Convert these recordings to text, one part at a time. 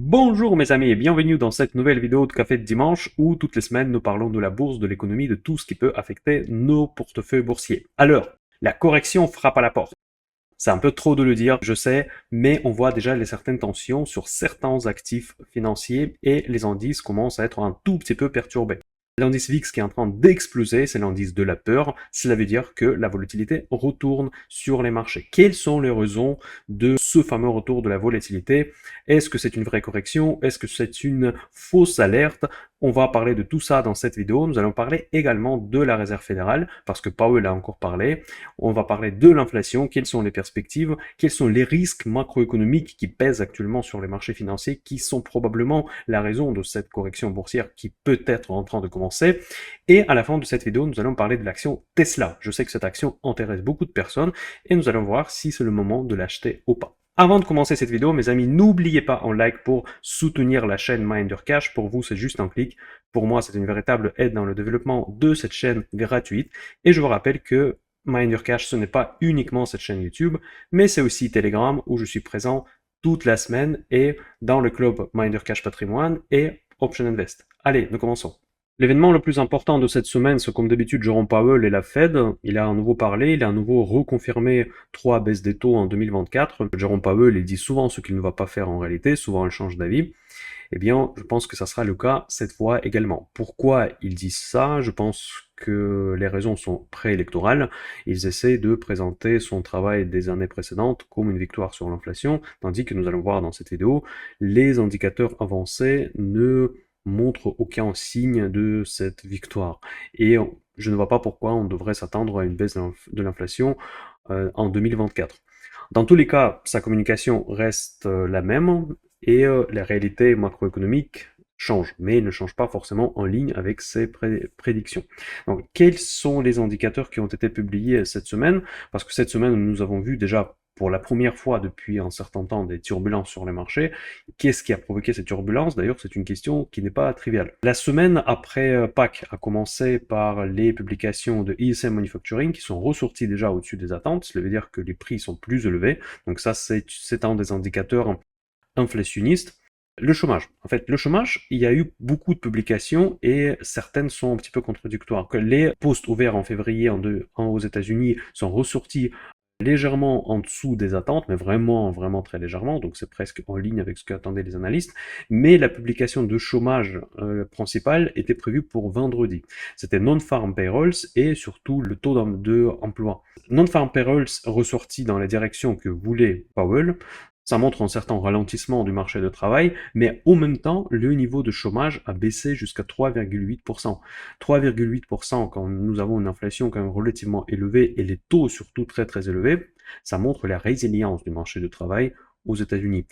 Bonjour mes amis et bienvenue dans cette nouvelle vidéo de Café de Dimanche où toutes les semaines nous parlons de la bourse, de l'économie, de tout ce qui peut affecter nos portefeuilles boursiers. Alors, la correction frappe à la porte. C'est un peu trop de le dire, je sais, mais on voit déjà les certaines tensions sur certains actifs financiers et les indices commencent à être un tout petit peu perturbés. L'indice VIX qui est en train d'exploser, c'est l'indice de la peur. Cela veut dire que la volatilité retourne sur les marchés. Quelles sont les raisons de ce fameux retour de la volatilité? Est-ce que c'est une vraie correction? Est-ce que c'est une fausse alerte? On va parler de tout ça dans cette vidéo. Nous allons parler également de la Réserve fédérale, parce que Powell a encore parlé. On va parler de l'inflation, quelles sont les perspectives, quels sont les risques macroéconomiques qui pèsent actuellement sur les marchés financiers, qui sont probablement la raison de cette correction boursière qui peut être en train de commencer. Et à la fin de cette vidéo, nous allons parler de l'action Tesla. Je sais que cette action intéresse beaucoup de personnes et nous allons voir si c'est le moment de l'acheter ou pas. Avant de commencer cette vidéo, mes amis, n'oubliez pas un like pour soutenir la chaîne Minder Cash. Pour vous, c'est juste un clic. Pour moi, c'est une véritable aide dans le développement de cette chaîne gratuite. Et je vous rappelle que Minder Cash, ce n'est pas uniquement cette chaîne YouTube, mais c'est aussi Telegram où je suis présent toute la semaine et dans le club Minder Cash Patrimoine et Option Invest. Allez, nous commençons. L'événement le plus important de cette semaine, c'est comme d'habitude Jérôme Powell et la Fed. Il a à nouveau parlé, il a à nouveau reconfirmé 3 baisses des taux en 2024. Jérôme Powell, il dit souvent ce qu'il ne va pas faire en réalité, souvent il change d'avis. Eh bien, je pense que ça sera le cas cette fois également. Pourquoi ils disent ça? Je pense que les raisons sont préélectorales. Ils essaient de présenter son travail des années précédentes comme une victoire sur l'inflation, tandis que nous allons voir dans cette vidéo, les indicateurs avancés ne montrent aucun signe de cette victoire. Et je ne vois pas pourquoi on devrait s'attendre à une baisse de l'inflation en 2024. Dans tous les cas, sa communication reste la même et la réalité macroéconomique change, mais elle ne change pas forcément en ligne avec ses prédictions. Donc, quels sont les indicateurs qui ont été publiés cette semaine? Parce que cette semaine, nous avons vu déjà pour la première fois depuis un certain temps des turbulences sur les marchés. Qu'est-ce qui a provoqué ces turbulences? D'ailleurs, c'est une question qui n'est pas triviale. La semaine après Pâques a commencé par les publications de ISM Manufacturing qui sont ressorties déjà au-dessus des attentes. Cela veut dire que les prix sont plus élevés. Donc ça, c'est un des indicateurs inflationnistes. Le chômage. En fait, le chômage, il y a eu beaucoup de publications et certaines sont un petit peu contradictoires. Que les postes ouverts en février aux États-Unis sont ressortis légèrement en dessous des attentes, mais vraiment, vraiment très légèrement, donc c'est presque en ligne avec ce qu'attendaient les analystes, mais la publication de chômage principal était prévue pour vendredi. C'était non-farm payrolls et surtout le taux d'emploi. Non-farm payrolls ressorti dans la direction que voulait Powell. Ça montre un certain ralentissement du marché de travail, mais en même temps, le niveau de chômage a baissé jusqu'à 3,8%. 3,8% quand nous avons une inflation quand même relativement élevée et les taux surtout très très élevés, ça montre la résilience du marché du travail aux États-Unis.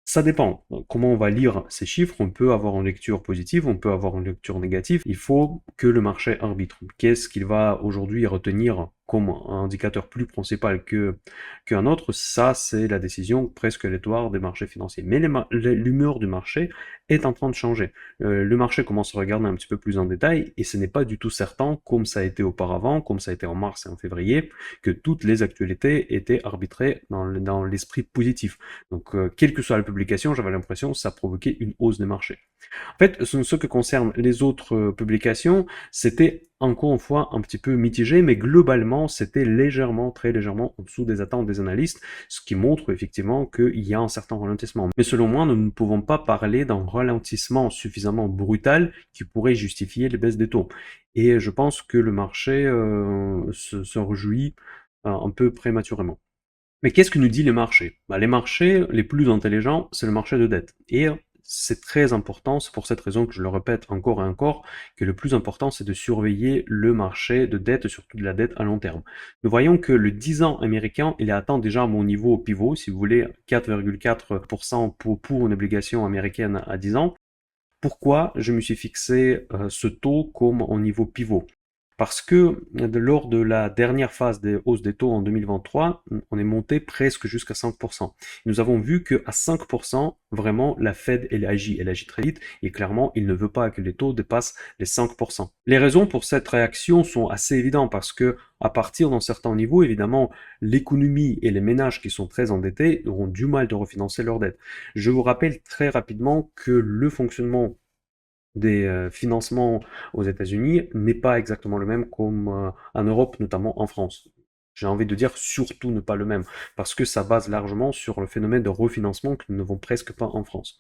Ça dépend. Comment on va lire ces chiffres? On peut avoir une lecture positive, on peut avoir une lecture négative. Il faut que le marché arbitre. Qu'est-ce qu'il va aujourd'hui retenir comme un indicateur plus principal qu'un autre? Ça, c'est la décision presque aléatoire des marchés financiers. Mais l'humeur du marché est en train de changer. Le marché commence à regarder un petit peu plus en détail et ce n'est pas du tout certain, comme ça a été auparavant, comme ça a été en mars et en février, que toutes les actualités étaient arbitrées dans l'esprit positif. Donc, quelle que soit la publication, j'avais l'impression que ça provoquait une hausse des marchés. En fait, ce que concerne les autres publications, c'était encore une fois un petit peu mitigé, mais globalement, c'était légèrement, très légèrement en dessous des attentes des analystes, ce qui montre effectivement qu'il y a un certain ralentissement. Mais selon moi, nous ne pouvons pas parler d'un ralentissement suffisamment brutal qui pourrait justifier les baisses des taux. Et je pense que le marché se réjouit un peu prématurément. Mais qu'est-ce que nous dit les marchés? Les marchés les plus intelligents, c'est le marché de dette. Et c'est très important, c'est pour cette raison que je le répète encore et encore, que le plus important, c'est de surveiller le marché de dette, surtout de la dette à long terme. Nous voyons que le 10 ans américain, il atteint déjà mon niveau pivot, si vous voulez, 4,4% pour une obligation américaine à 10 ans. Pourquoi je me suis fixé ce taux comme au niveau pivot? Parce que lors de la dernière phase des hausses des taux en 2023, on est monté presque jusqu'à 5%. Nous avons vu qu'à 5%, vraiment, la Fed, elle agit très vite, et clairement, il ne veut pas que les taux dépassent les 5%. Les raisons pour cette réaction sont assez évidentes, parce que à partir d'un certain niveau, évidemment, l'économie et les ménages qui sont très endettés auront du mal de refinancer leurs dettes. Je vous rappelle très rapidement que le fonctionnement des financements aux États-Unis n'est pas exactement le même comme en Europe, notamment en France. J'ai envie de dire surtout ne pas le même, parce que ça base largement sur le phénomène de refinancement que nous n'avons presque pas en France.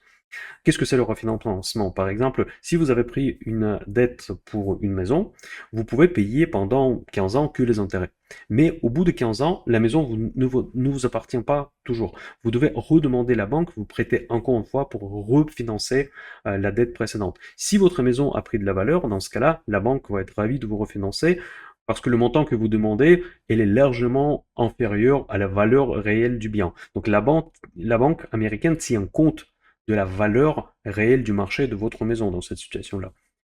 Qu'est-ce que c'est le refinancement? Par exemple, si vous avez pris une dette pour une maison, vous pouvez payer pendant 15 ans que les intérêts. Mais au bout de 15 ans, la maison ne vous appartient pas toujours. Vous devez redemander à la banque, vous prêter encore une fois pour refinancer la dette précédente. Si votre maison a pris de la valeur, dans ce cas-là, la banque va être ravie de vous refinancer parce que le montant que vous demandez, elle est largement inférieur à la valeur réelle du bien. Donc la banque américaine tient compte de la valeur réelle du marché de votre maison dans cette situation-là.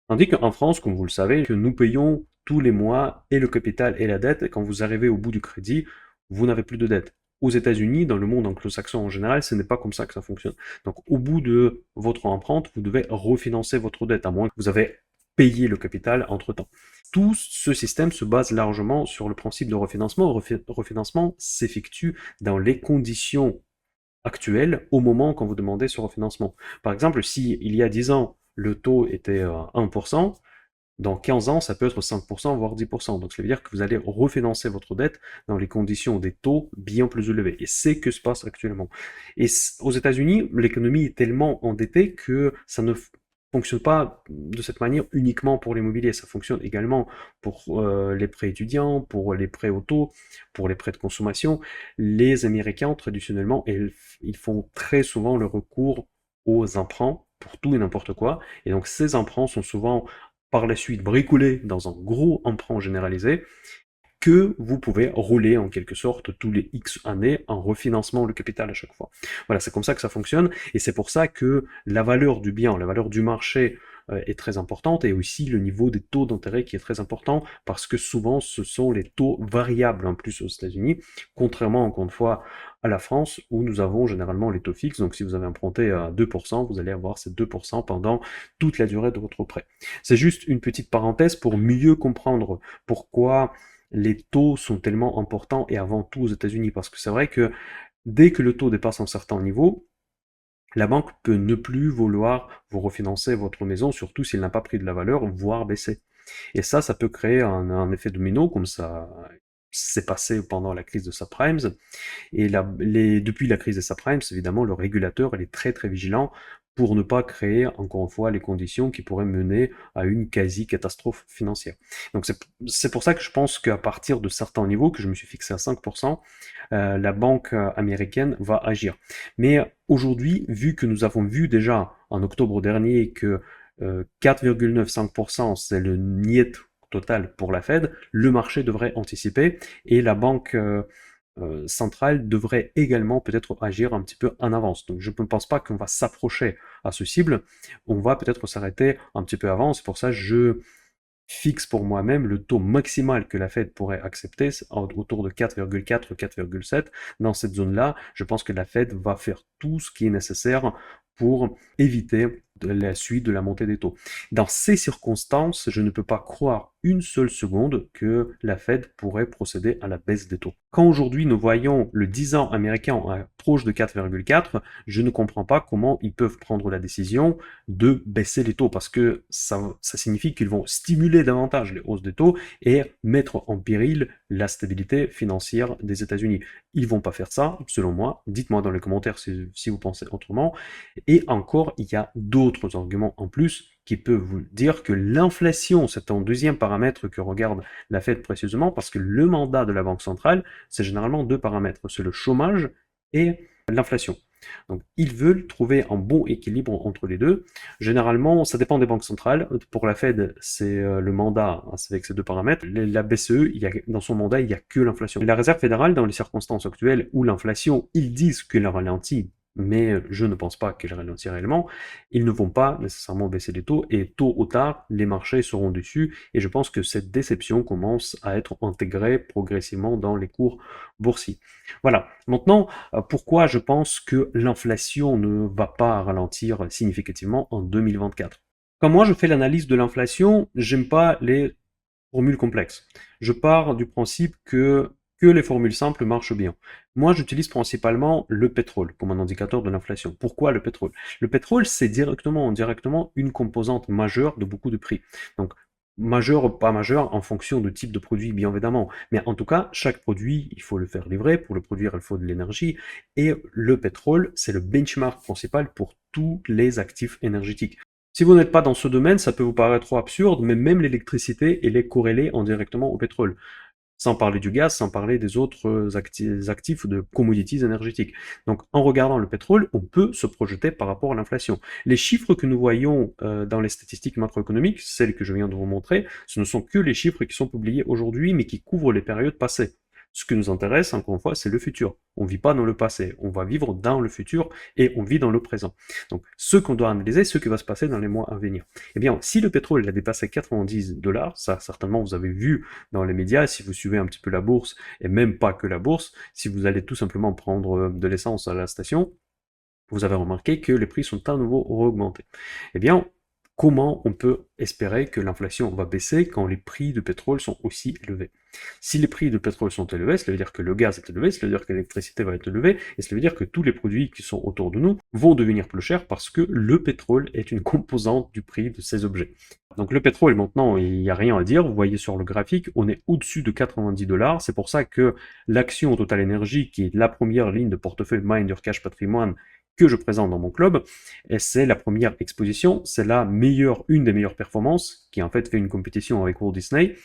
Tandis qu'en France, comme vous le savez, que nous payons tous les mois et le capital et la dette, et quand vous arrivez au bout du crédit, vous n'avez plus de dette. Aux États-Unis, dans le monde anglo-saxon en général, ce n'est pas comme ça que ça fonctionne. Donc, au bout de votre empreinte, vous devez refinancer votre dette, à moins que vous avez payé le capital entre-temps. Tout ce système se base largement sur le principe de refinancement. Le refinancement s'effectue dans les conditions actuel au moment quand vous demandez ce refinancement. Par exemple, si il y a 10 ans, le taux était à 1%, dans 15 ans, ça peut être 5%, voire 10%. Donc, ça veut dire que vous allez refinancer votre dette dans les conditions des taux bien plus élevés. Et c'est ce que se passe actuellement. Et aux États-Unis, l'économie est tellement endettée que ça ne fonctionne pas de cette manière uniquement pour l'immobilier. Ça fonctionne également pour les prêts étudiants, pour les prêts auto, pour les prêts de consommation. Les Américains, traditionnellement, ils font très souvent le recours aux emprunts pour tout et n'importe quoi. Et donc, ces emprunts sont souvent par la suite bricolés dans un gros emprunt généralisé que vous pouvez rouler en quelque sorte tous les X années en refinancement le capital à chaque fois. Voilà, c'est comme ça que ça fonctionne et c'est pour ça que la valeur du bien, la valeur du marché est très importante et aussi le niveau des taux d'intérêt qui est très important parce que souvent ce sont les taux variables en plus aux États-Unis, contrairement encore une fois à la France où nous avons généralement les taux fixes. Donc si vous avez emprunté à 2%, vous allez avoir ces 2% pendant toute la durée de votre prêt. C'est juste une petite parenthèse pour mieux comprendre pourquoi les taux sont tellement importants et avant tout aux États-Unis parce que c'est vrai que dès que le taux dépasse un certain niveau, la banque peut ne plus vouloir vous refinancer votre maison, surtout s'il n'a pas pris de la valeur, voire baisser. Et ça peut créer un effet domino, comme ça s'est passé pendant la crise de subprimes. Et depuis la crise des subprimes, évidemment, le régulateur il est très très vigilant pour ne pas créer, encore une fois, les conditions qui pourraient mener à une quasi-catastrophe financière. Donc c'est pour ça que je pense qu'à partir de certains niveaux, que je me suis fixé à 5%, la banque américaine va agir. Mais aujourd'hui, vu que nous avons vu déjà en octobre dernier que 4,95% c'est le niet total pour la Fed, le marché devrait anticiper et la banque centrale devrait également peut-être agir un petit peu en avance. Donc je ne pense pas qu'on va s'approcher à ce cible, on va peut-être s'arrêter un petit peu avant, c'est pour ça que je fixe pour moi-même le taux maximal que la Fed pourrait accepter autour de 4,4, 4,7. Dans cette zone-là, je pense que la Fed va faire tout ce qui est nécessaire pour éviter la suite de la montée des taux. Dans ces circonstances, je ne peux pas croire une seule seconde que la Fed pourrait procéder à la baisse des taux. Quand aujourd'hui nous voyons le 10 ans américain proche de 4,4, je ne comprends pas comment ils peuvent prendre la décision de baisser les taux parce que ça signifie qu'ils vont stimuler davantage les hausses des taux et mettre en péril la stabilité financière des États-Unis. Ils vont pas faire ça, selon moi. Dites-moi dans les commentaires si vous pensez autrement. Et encore, il y a d'autres arguments en plus qui peuvent vous dire que l'inflation, c'est un deuxième paramètre que regarde la Fed précisément, parce que le mandat de la Banque centrale, c'est généralement deux paramètres, c'est le chômage et l'inflation. Donc, ils veulent trouver un bon équilibre entre les deux. Généralement, ça dépend des banques centrales. Pour la Fed, c'est le mandat avec ces deux paramètres. La BCE, dans son mandat, il n'y a que l'inflation. La Réserve fédérale, dans les circonstances actuelles où l'inflation, ils disent qu'elle ralentit, mais je ne pense pas qu'elle ralentit réellement. Ils ne vont pas nécessairement baisser les taux et tôt ou tard, les marchés seront dessus et je pense que cette déception commence à être intégrée progressivement dans les cours boursiers. Voilà. Maintenant, pourquoi je pense que l'inflation ne va pas ralentir significativement en 2024? Quand moi je fais l'analyse de l'inflation, j'aime pas les formules complexes. Je pars du principe que les formules simples marchent bien. Moi, j'utilise principalement le pétrole comme un indicateur de l'inflation. Pourquoi le pétrole? Le pétrole, c'est directement ou indirectement une composante majeure de beaucoup de prix. Donc, majeur ou pas majeur en fonction du type de produit, bien évidemment. Mais en tout cas, chaque produit, il faut le faire livrer. Pour le produire, il faut de l'énergie. Et le pétrole, c'est le benchmark principal pour tous les actifs énergétiques. Si vous n'êtes pas dans ce domaine, ça peut vous paraître trop absurde, mais même l'électricité, elle est corrélée indirectement au pétrole. Sans parler du gaz, sans parler des autres actifs de commodities énergétiques. Donc, en regardant le pétrole, on peut se projeter par rapport à l'inflation. Les chiffres que nous voyons dans les statistiques macroéconomiques, celles que je viens de vous montrer, ce ne sont que les chiffres qui sont publiés aujourd'hui, mais qui couvrent les périodes passées. Ce qui nous intéresse, encore une fois, c'est le futur. On ne vit pas dans le passé, on va vivre dans le futur et on vit dans le présent. Donc, ce qu'on doit analyser, ce qui va se passer dans les mois à venir. Eh bien, si le pétrole a dépassé 90 dollars, ça certainement vous avez vu dans les médias, si vous suivez un petit peu la bourse, et même pas que la bourse, si vous allez tout simplement prendre de l'essence à la station, vous avez remarqué que les prix sont à nouveau augmentés. Eh bien, comment on peut espérer que l'inflation va baisser quand les prix du pétrole sont aussi élevés? Si les prix du pétrole sont élevés, cela veut dire que le gaz est élevé, cela veut dire que l'électricité va être élevée, et cela veut dire que tous les produits qui sont autour de nous vont devenir plus chers parce que le pétrole est une composante du prix de ces objets. Donc le pétrole, maintenant, il n'y a rien à dire, vous voyez sur le graphique, on est au-dessus de 90 dollars, c'est pour ça que l'action Total Energy, qui est la première ligne de portefeuille Minder Cash Patrimoine, que je présente dans mon club, et c'est la première exposition, c'est une des meilleures performances, qui en fait fait une compétition avec Walt Disney.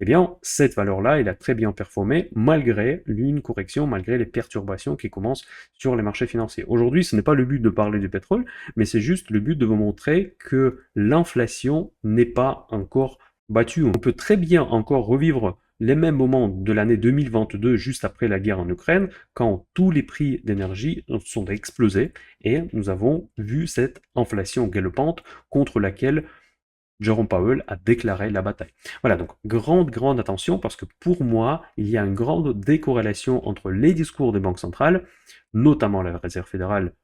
Eh bien, cette valeur-là, elle a très bien performé malgré une correction, malgré les perturbations qui commencent sur les marchés financiers. Aujourd'hui, ce n'est pas le but de parler du pétrole, mais c'est juste le but de vous montrer que l'inflation n'est pas encore battue. On peut très bien encore revivre les mêmes moments de l'année 2022, juste après la guerre en Ukraine, quand tous les prix d'énergie sont explosés et nous avons vu cette inflation galopante contre laquelle Jerome Powell a déclaré la bataille. Voilà, donc grande attention parce que pour moi, il y a une grande décorrélation entre les discours des banques centrales, notamment la Réserve fédérale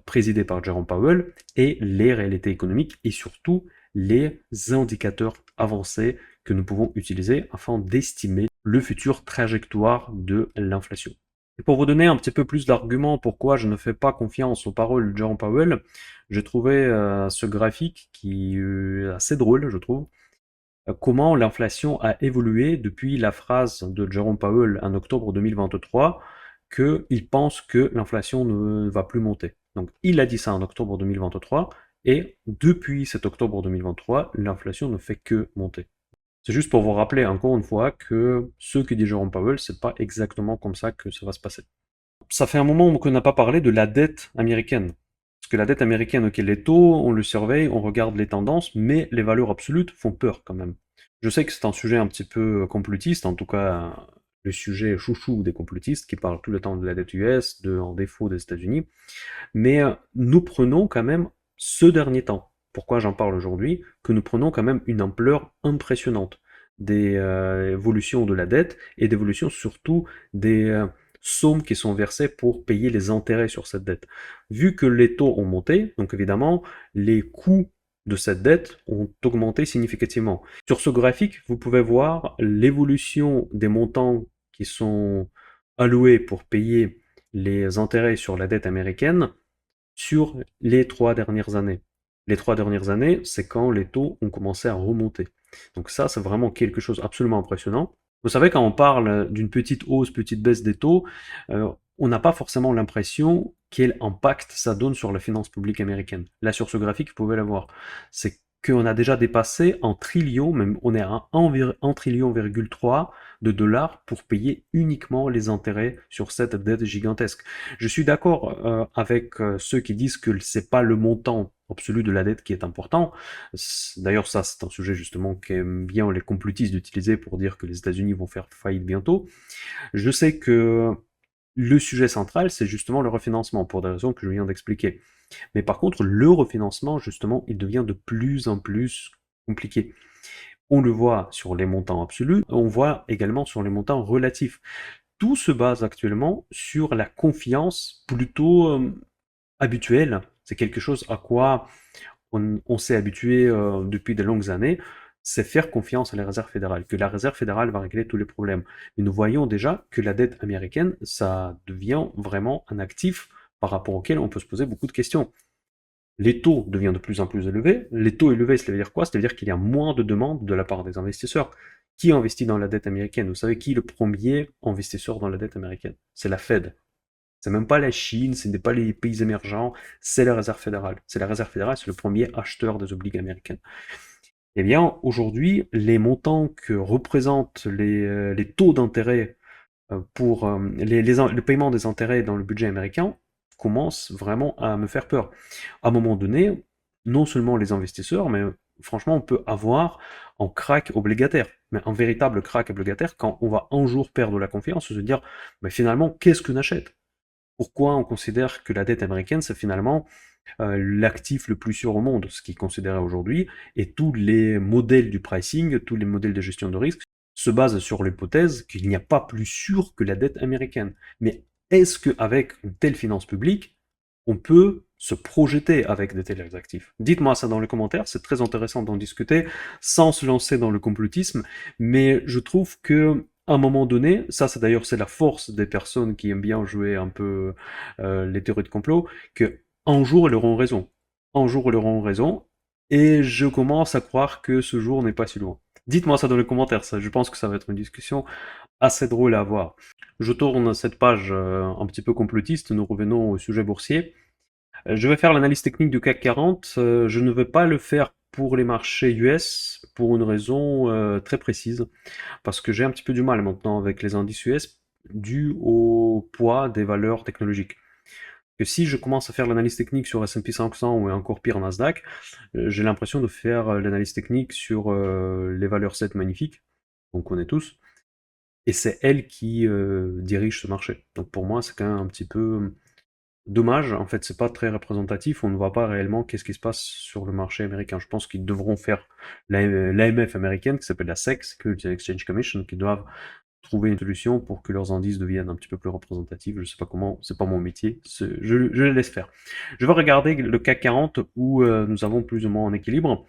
présidée par Jerome Powell, et les réalités économiques et surtout les indicateurs avancés que nous pouvons utiliser afin d'estimer le futur trajectoire de l'inflation. Et pour vous donner un petit peu plus d'arguments pourquoi je ne fais pas confiance aux paroles de Jerome Powell, j'ai trouvé ce graphique qui est assez drôle, je trouve. Comment l'inflation a évolué depuis la phrase de Jerome Powell en octobre 2023 qu'il pense que l'inflation ne va plus monter. Donc il a dit ça en octobre 2023 et depuis cet octobre 2023, l'inflation ne fait que monter. C'est juste pour vous rappeler encore une fois que ce que dit Jerome Powell, c'est pas exactement comme ça que ça va se passer. Ça fait un moment qu'on n'a pas parlé de la dette américaine. Parce que la dette américaine, ok, les taux, on le surveille, on regarde les tendances, mais les valeurs absolutes font peur quand même. Je sais que c'est un sujet un petit peu complotiste, en tout cas le sujet chouchou des complotistes qui parlent tout le temps de la dette US, en défaut des États-Unis, mais nous prenons quand même ce dernier temps. Pourquoi j'en parle aujourd'hui? Que nous prenons quand même une ampleur impressionnante des évolutions de la dette et d'évolution surtout des sommes qui sont versées pour payer les intérêts sur cette dette. Vu que les taux ont monté, donc évidemment, les coûts de cette dette ont augmenté significativement. Sur ce graphique, vous pouvez voir l'évolution des montants qui sont alloués pour payer les intérêts sur la dette américaine sur les 3 dernières années. Les 3 dernières années, c'est quand les taux ont commencé à remonter. Donc ça, c'est vraiment quelque chose d'absolument impressionnant. Vous savez, quand on parle d'une petite hausse, petite baisse des taux, on n'a pas forcément l'impression quel impact ça donne sur la finance publique américaine. Là, sur ce graphique, vous pouvez le voir. C'est qu'on a déjà dépassé un trillion, même on est à 1 trillion,3 de dollars pour payer uniquement les intérêts sur cette dette gigantesque. Je suis d'accord avec ceux qui disent que c'est pas le montant absolu de la dette qui est important. D'ailleurs, ça, c'est un sujet justement qu'aiment bien les complotistes d'utiliser pour dire que les États-Unis vont faire faillite bientôt. Je sais que Le sujet central, c'est justement le refinancement, pour des raisons que je viens d'expliquer. Mais par contre, le refinancement, justement, il devient de plus en plus compliqué. On le voit sur les montants absolus, on voit également sur les montants relatifs. Tout se base actuellement sur la confiance plutôt habituelle. C'est quelque chose à quoi on s'est habitué depuis de longues années, c'est faire confiance à la Réserve fédérale, que la Réserve fédérale va régler tous les problèmes. Mais nous voyons déjà que la dette américaine, ça devient vraiment un actif par rapport auquel on peut se poser beaucoup de questions. Les taux deviennent de plus en plus élevés. Les taux élevés, ça veut dire quoi? Ça veut dire qu'il y a moins de demandes de la part des investisseurs. Qui investit dans la dette américaine? Vous savez qui est le premier investisseur dans la dette américaine? C'est la Fed. C'est même pas la Chine, ce n'est pas les pays émergents, c'est la Réserve fédérale. C'est la Réserve fédérale, c'est le premier acheteur des obligations américaines. Eh bien, aujourd'hui, les montants que représentent les taux d'intérêt pour le paiement des intérêts dans le budget américain commencent vraiment à me faire peur. À un moment donné, non seulement les investisseurs, mais franchement, on peut avoir un crack obligataire, mais un véritable crack obligataire quand on va un jour perdre la confiance, se dire, mais finalement, qu'est-ce qu'on achète? Pourquoi on considère que la dette américaine, c'est finalement l'actif le plus sûr au monde, ce qui est considéré aujourd'hui, et tous les modèles du pricing, tous les modèles de gestion de risque se basent sur l'hypothèse qu'il n'y a pas plus sûr que la dette américaine. Mais est-ce qu'avec une telle finance publique, on peut se projeter avec de tels actifs? Dites-moi ça dans les commentaires, c'est très intéressant d'en discuter sans se lancer dans le complotisme, mais je trouve que à un moment donné, ça c'est d'ailleurs c'est la force des personnes qui aiment bien jouer un peu les théories de complot, que un jour ils auront raison. Un jour ils auront raison, et je commence à croire que ce jour n'est pas si loin. Dites-moi ça dans les commentaires, ça, je pense que ça va être une discussion assez drôle à avoir. Je tourne cette page un petit peu complotiste, nous revenons au sujet boursier. Je vais faire l'analyse technique du CAC 40. Je ne vais pas le faire pour les marchés US pour une raison très précise, parce que j'ai un petit peu du mal maintenant avec les indices US dû au poids des valeurs technologiques. Que si je commence à faire l'analyse technique sur S&P 500 ou encore pire Nasdaq, j'ai l'impression de faire l'analyse technique sur les valeurs 7 magnifiques, qu'on connaît tous, et c'est elles qui dirigent ce marché. Donc pour moi, c'est quand même un petit peu dommage, en fait, c'est pas très représentatif, on ne voit pas réellement qu'est-ce qui se passe sur le marché américain. Je pense qu'ils devront faire l'AMF américaine, qui s'appelle la SEC, Securities and Exchange Commission, qui doivent trouver une solution pour que leurs indices deviennent un petit peu plus représentatifs. Je sais pas comment, c'est pas mon métier, je les laisse faire. Je vais regarder le CAC 40 où nous avons plus ou moins en équilibre.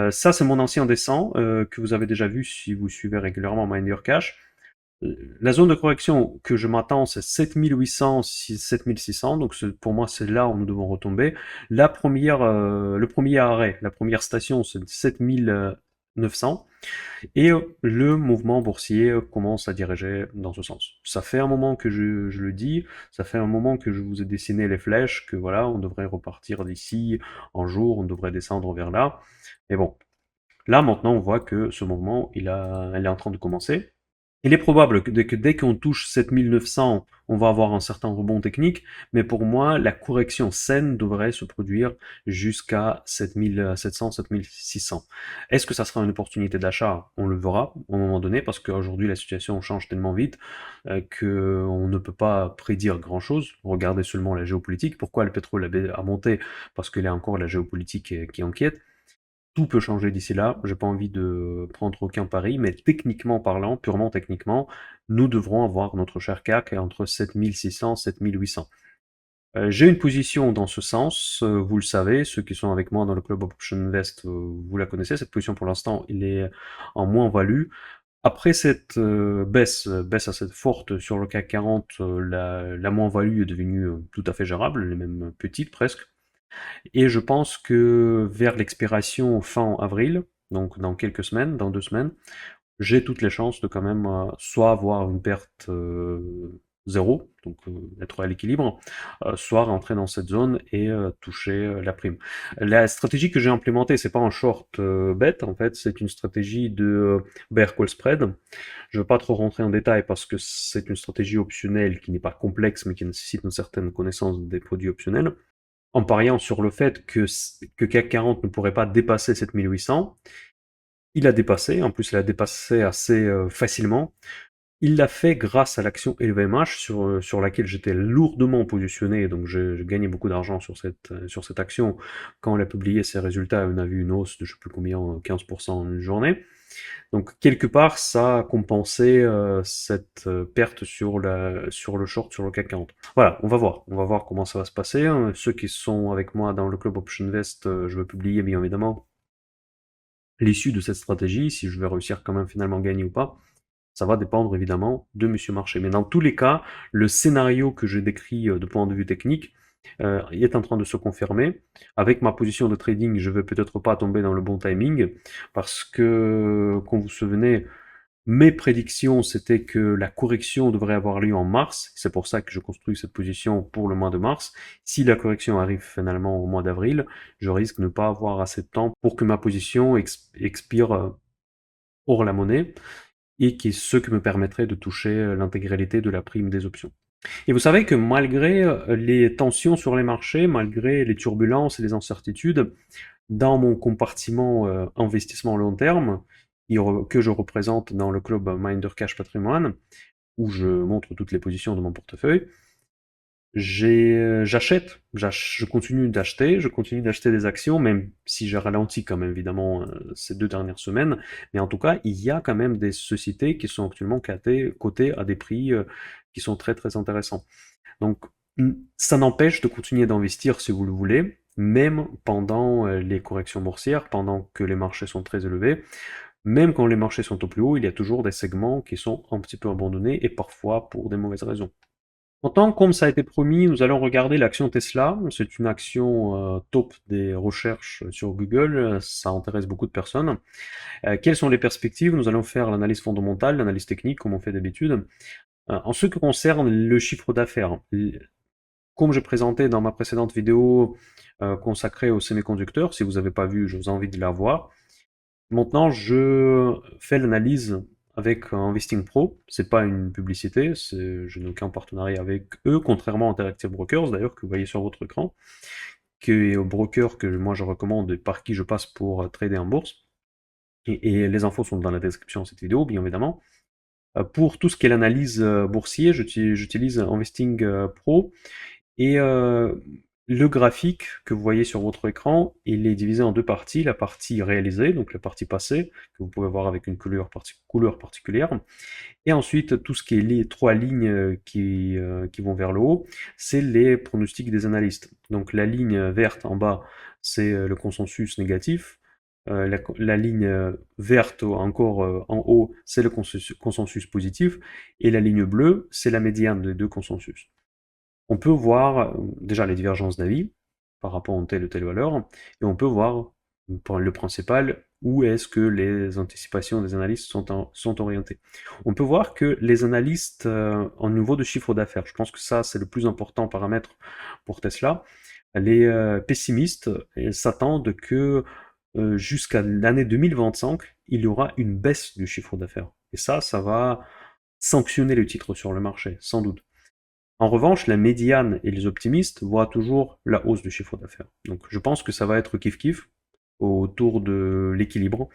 Ça, c'est mon ancien dessin que vous avez déjà vu si vous suivez régulièrement Mind Your Cash. La zone de correction que je m'attends, c'est 7800, 7600. Donc pour moi, c'est là où nous devons retomber. Le premier arrêt, la première station, c'est 7900. Et le mouvement boursier commence à diriger dans ce sens. Ça fait un moment que je le dis, ça fait un moment que je vous ai dessiné les flèches, que voilà, on devrait repartir d'ici un jour, on devrait descendre vers là. Mais bon, là maintenant, on voit que ce mouvement, il est en train de commencer. Il est probable que dès qu'on touche 7900, on va avoir un certain rebond technique, mais pour moi, la correction saine devrait se produire jusqu'à 7700, 7600. Est-ce que ça sera une opportunité d'achat? On le verra au moment donné, parce qu'aujourd'hui, la situation change tellement vite qu'on ne peut pas prédire grand-chose. Regardez seulement la géopolitique. Pourquoi le pétrole a monté? Parce qu'il y a encore la géopolitique qui inquiète. Tout peut changer d'ici là, j'ai pas envie de prendre aucun pari, mais techniquement parlant, purement techniquement, nous devrons avoir notre cher CAC entre 7600 et 7800. J'ai une position dans ce sens, vous le savez, ceux qui sont avec moi dans le club Option Invest, vous la connaissez, cette position pour l'instant, il est en moins-value. Après cette baisse assez forte sur le CAC 40, la moins-value est devenue tout à fait gérable, elle est même petite presque. Et je pense que vers l'expiration fin avril, donc dans quelques semaines, dans 2 semaines, j'ai toutes les chances de quand même soit avoir une perte zéro, donc être à l'équilibre, soit rentrer dans cette zone et toucher la prime. La stratégie que j'ai implémentée, c'est pas un short bet, en fait, c'est une stratégie de bear call spread. Je ne veux pas trop rentrer en détail parce que c'est une stratégie optionnelle qui n'est pas complexe, mais qui nécessite une certaine connaissance des produits optionnels en pariant sur le fait que CAC 40 ne pourrait pas dépasser 7800. Il a dépassé, en plus il a dépassé assez facilement. Il l'a fait grâce à l'action LVMH sur laquelle j'étais lourdement positionné, donc j'ai gagné beaucoup d'argent sur cette action. Quand elle a publié ses résultats, on a vu une hausse de je sais plus combien, 15% en une journée. Donc quelque part, ça a compensé cette perte sur le short sur le CAC 40. Voilà, on va voir comment ça va se passer, hein. Ceux qui sont avec moi dans le club Option Invest, je vais publier bien évidemment l'issue de cette stratégie, si je vais réussir quand même finalement gagner ou pas. Ça va dépendre évidemment de Monsieur Marché. Mais dans tous les cas, le scénario que j'ai décrit de point de vue technique est en train de se confirmer. Avec ma position de trading, je ne vais peut-être pas tomber dans le bon timing parce que, comme vous vous souvenez, mes prédictions, c'était que la correction devrait avoir lieu en mars. C'est pour ça que je construis cette position pour le mois de mars. Si la correction arrive finalement au mois d'avril, je risque de ne pas avoir assez de temps pour que ma position expire hors la monnaie et qui est ce qui me permettrait de toucher l'intégralité de la prime des options. Et vous savez que malgré les tensions sur les marchés, malgré les turbulences et les incertitudes, dans mon compartiment investissement long terme, que je représente dans le club Minder Cash Patrimoine, où je montre toutes les positions de mon portefeuille, je continue d'acheter des actions, même si j'ai ralenti quand même évidemment ces 2 dernières semaines, mais en tout cas, il y a quand même des sociétés qui sont actuellement cotées à des prix qui sont très très intéressants. Donc, ça n'empêche de continuer d'investir si vous le voulez, même pendant les corrections boursières, pendant que les marchés sont très élevés. Même quand les marchés sont au plus haut, il y a toujours des segments qui sont un petit peu abandonnés et parfois pour des mauvaises raisons. Pourtant, comme ça a été promis, nous allons regarder l'action Tesla. C'est une action top des recherches sur Google. Ça intéresse beaucoup de personnes. Quelles sont les perspectives? Nous allons faire l'analyse fondamentale, l'analyse technique, comme on fait d'habitude. En ce qui concerne le chiffre d'affaires, comme je présentais dans ma précédente vidéo consacrée aux semi-conducteurs, si vous n'avez pas vu, je vous invite de la voir. Maintenant, je fais l'analyse avec Investing Pro. C'est pas une publicité, je n'ai aucun partenariat avec eux, contrairement à Interactive Brokers d'ailleurs que vous voyez sur votre écran, qui est au broker que moi je recommande et par qui je passe pour trader en bourse. Et les infos sont dans la description de cette vidéo, bien évidemment. Pour tout ce qui est l'analyse boursier, j'utilise Investing Pro et le graphique que vous voyez sur votre écran, il est divisé en deux parties. La partie réalisée, donc la partie passée, que vous pouvez voir avec une couleur particulière. Et ensuite, tout ce qui est les 3 lignes qui vont vers le haut, c'est les pronostics des analystes. Donc la ligne verte en bas, c'est le consensus négatif. La ligne verte encore en haut, c'est le consensus positif. Et la ligne bleue, c'est la médiane des deux consensus. On peut voir déjà les divergences d'avis par rapport à telle ou telle valeur, et on peut voir le principal, où est-ce que les anticipations des analystes sont orientées. On peut voir que les analystes en niveau de chiffre d'affaires, je pense que ça c'est le plus important paramètre pour Tesla, les pessimistes s'attendent que jusqu'à l'année 2025, il y aura une baisse du chiffre d'affaires. Et ça va sanctionner le titre sur le marché, sans doute. En revanche, la médiane et les optimistes voient toujours la hausse du chiffre d'affaires. Donc je pense que ça va être kiff-kiff autour de l'équilibre.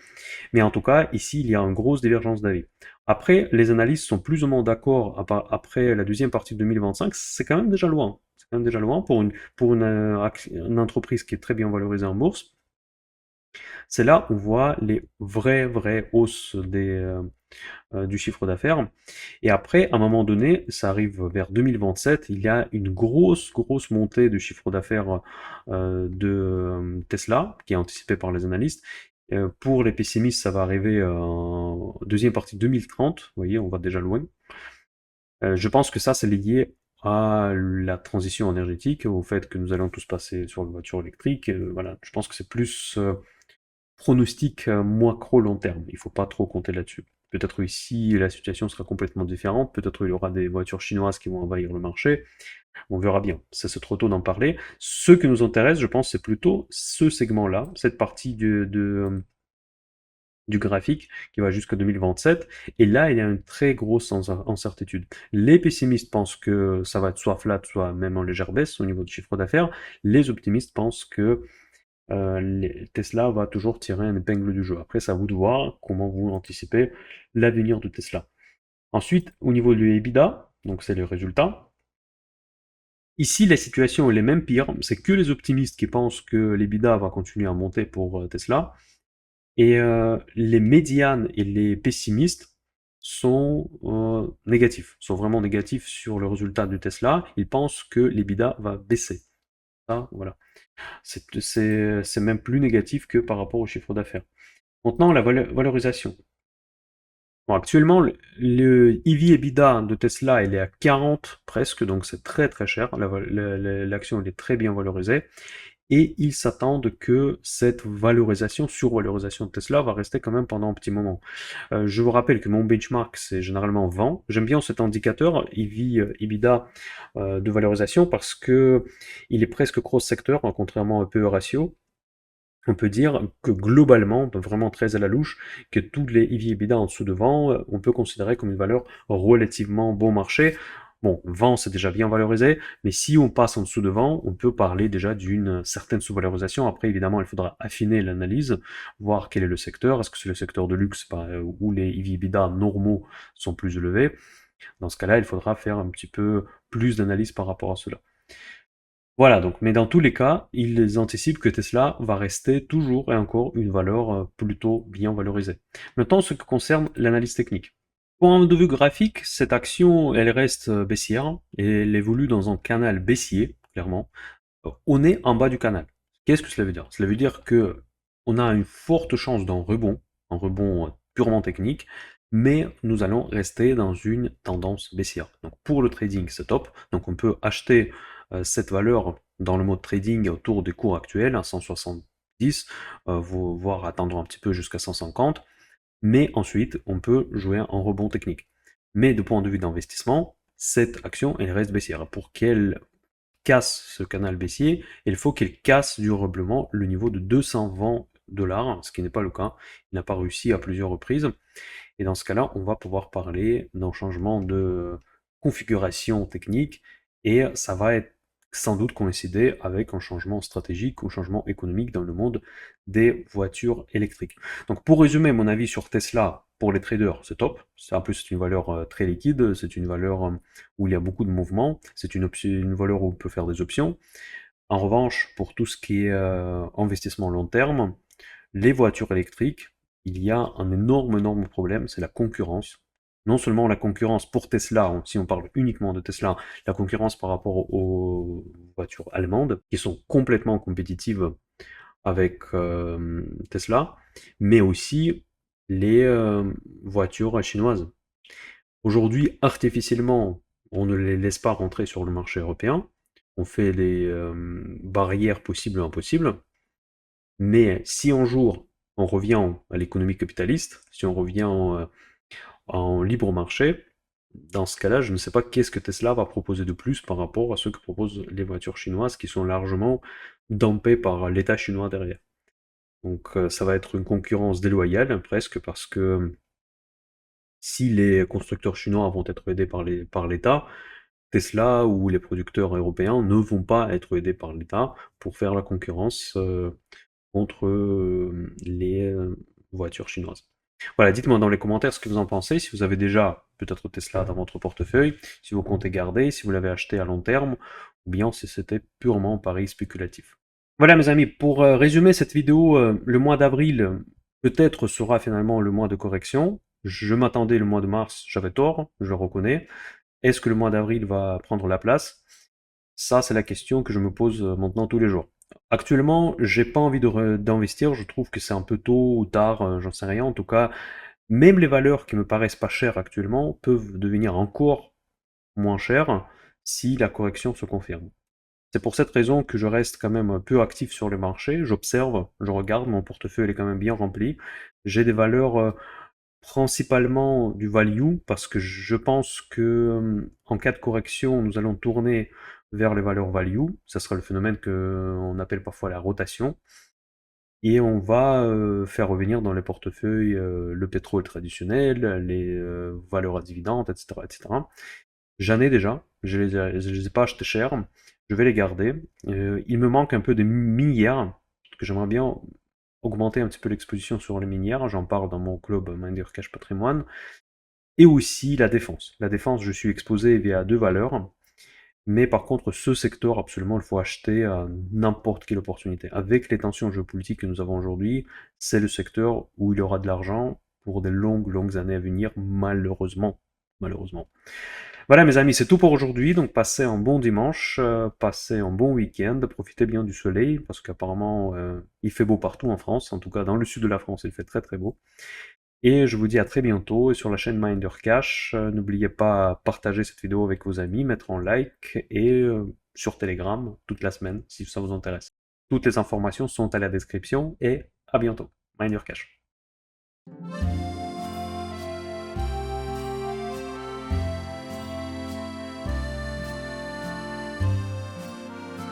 Mais en tout cas, ici, il y a une grosse divergence d'avis. Après, les analystes sont plus ou moins d'accord après la deuxième partie de 2025. C'est quand même déjà loin. C'est quand même déjà loin pour une entreprise qui est très bien valorisée en bourse. C'est là où on voit les vraies hausses du chiffre d'affaires. Et après, à un moment donné, ça arrive vers 2027, il y a une grosse montée du chiffre d'affaires de Tesla, qui est anticipée par les analystes. Pour les pessimistes, ça va arriver en deuxième partie 2030. Vous voyez, on va déjà loin. Je pense que ça, c'est lié à la transition énergétique, au fait que nous allons tous passer sur les voitures électriques. Voilà, je pense que c'est plus pronostic macro long terme. Il ne faut pas trop compter là-dessus. Peut-être ici, la situation sera complètement différente. Peut-être il y aura des voitures chinoises qui vont envahir le marché. On verra bien. Ça, c'est trop tôt d'en parler. Ce qui nous intéresse, je pense, c'est plutôt ce segment-là, cette partie du graphique qui va jusqu'à 2027. Et là, il y a une très grosse incertitude. Les pessimistes pensent que ça va être soit flat, soit même en légère baisse au niveau du chiffre d'affaires. Les optimistes pensent que Tesla va toujours tirer un épingle du jeu. Après, c'est à vous de voir comment vous anticipez l'avenir de Tesla. Ensuite, au niveau du EBITDA, donc c'est le résultat. Ici, la situation elle est même pire. C'est que les optimistes qui pensent que l'EBITDA va continuer à monter pour Tesla. Et les médianes et les pessimistes sont négatifs, sont vraiment négatifs sur le résultat de Tesla. Ils pensent que l'EBITDA va baisser. Ça, voilà. C'est même plus négatif que par rapport au chiffre d'affaires. Maintenant, la valorisation. Bon, actuellement, le EV EBITDA de Tesla, il est à 40 presque, donc c'est très très cher. L'action, elle est très bien valorisée. Et ils s'attendent que cette valorisation, survalorisation de Tesla va rester quand même pendant un petit moment. Je vous rappelle que mon benchmark, c'est généralement 20. J'aime bien cet indicateur, EV, EBITDA de valorisation, parce que il est presque cross-secteur, hein, contrairement à PE ratio. On peut dire que globalement, vraiment très à la louche, que tous les EV EBITDA en dessous de 20, on peut considérer comme une valeur relativement bon marché. Bon, 20 c'est déjà bien valorisé, mais si on passe en dessous de 20, on peut parler déjà d'une certaine sous-valorisation. Après, évidemment, il faudra affiner l'analyse, voir quel est le secteur. Est-ce que c'est le secteur de luxe où les EV EBITDA normaux sont plus élevés? Dans ce cas-là, il faudra faire un petit peu plus d'analyse par rapport à cela. Voilà, donc, mais dans tous les cas, ils anticipent que Tesla va rester toujours et encore une valeur plutôt bien valorisée. Maintenant, ce qui concerne l'analyse technique. Point de vue graphique, cette action, elle reste baissière et elle évolue dans un canal baissier, clairement. On est en bas du canal. Qu'est-ce que cela veut dire? Cela veut dire que on a une forte chance d'un rebond, un rebond purement technique, mais nous allons rester dans une tendance baissière. Donc pour le trading, c'est top. Donc on peut acheter cette valeur dans le mode trading autour des cours actuels, à 170, voire attendre un petit peu jusqu'à 150. Mais ensuite, on peut jouer en rebond technique. Mais de point de vue d'investissement, cette action, elle reste baissière. Pour qu'elle casse ce canal baissier, il faut qu'il casse durablement le niveau de 220 $, ce qui n'est pas le cas. Il n'a pas réussi à plusieurs reprises. Et dans ce cas-là, on va pouvoir parler d'un changement de configuration technique et ça va être sans doute coïncider avec un changement stratégique ou changement économique dans le monde des voitures électriques. Donc pour résumer mon avis sur Tesla, pour les traders, c'est top. En plus, c'est une valeur très liquide, c'est une valeur où il y a beaucoup de mouvements, c'est une valeur où on peut faire des options. En revanche, pour tout ce qui est investissement long terme, les voitures électriques, il y a un énorme problème, c'est la concurrence. Non seulement la concurrence pour Tesla, si on parle uniquement de Tesla, la concurrence par rapport aux voitures allemandes, qui sont complètement compétitives avec Tesla, mais aussi les voitures chinoises. Aujourd'hui, artificiellement, on ne les laisse pas rentrer sur le marché européen, on fait les barrières possibles et impossibles, mais si un jour on revient à l'économie capitaliste, si on revient en libre marché, dans ce cas-là, je ne sais pas qu'est-ce que Tesla va proposer de plus par rapport à ce que proposent les voitures chinoises qui sont largement dampées par l'État chinois derrière. Donc ça va être une concurrence déloyale presque parce que si les constructeurs chinois vont être aidés par l'État, Tesla ou les producteurs européens ne vont pas être aidés par l'État pour faire la concurrence contre les voitures chinoises. Voilà, dites-moi dans les commentaires ce que vous en pensez, si vous avez déjà peut-être Tesla dans votre portefeuille, si vous comptez garder, si vous l'avez acheté à long terme, ou bien si c'était purement un pari spéculatif. Voilà mes amis, pour résumer cette vidéo, le mois d'avril peut-être sera finalement le mois de correction. Je m'attendais le mois de mars, j'avais tort, je le reconnais. Est-ce que le mois d'avril va prendre la place? Ça, c'est la question que je me pose maintenant tous les jours. Actuellement, j'ai pas envie d'investir, je trouve que c'est un peu tôt ou tard, j'en sais rien. En tout cas, même les valeurs qui me paraissent pas chères actuellement peuvent devenir encore moins chères si la correction se confirme. C'est pour cette raison que je reste quand même un peu actif sur le marché, j'observe, je regarde, mon portefeuille est quand même bien rempli. J'ai des valeurs principalement du value parce que je pense que en cas de correction, nous allons tourner vers les valeurs value. Ça sera le phénomène qu'on appelle parfois la rotation. Et on va faire revenir dans les portefeuilles le pétrole traditionnel, les valeurs à dividendes, etc., etc. J'en ai déjà, je les ai pas achetés cher, je vais les garder. Il me manque un peu de minières, que j'aimerais bien augmenter un petit peu l'exposition sur les minières. J'en parle dans mon club Minder Cash Patrimoine. et aussi la défense. La défense, je suis exposé via deux valeurs, mais par contre, ce secteur, absolument, il faut acheter à n'importe quelle opportunité. Avec les tensions géopolitiques que nous avons aujourd'hui, c'est le secteur où il y aura de l'argent pour des longues, longues années à venir, malheureusement. Malheureusement. Voilà mes amis, c'est tout pour aujourd'hui, donc passez un bon dimanche, passez un bon week-end, profitez bien du soleil, parce qu'apparemment il fait beau partout en France, en tout cas dans le sud de la France il fait très très beau. Et je vous dis à très bientôt, et sur la chaîne Minder Cash, n'oubliez pas à partager cette vidéo avec vos amis, mettre en like, et sur Telegram toute la semaine, si ça vous intéresse. Toutes les informations sont à la description, et à bientôt. Minder Cash.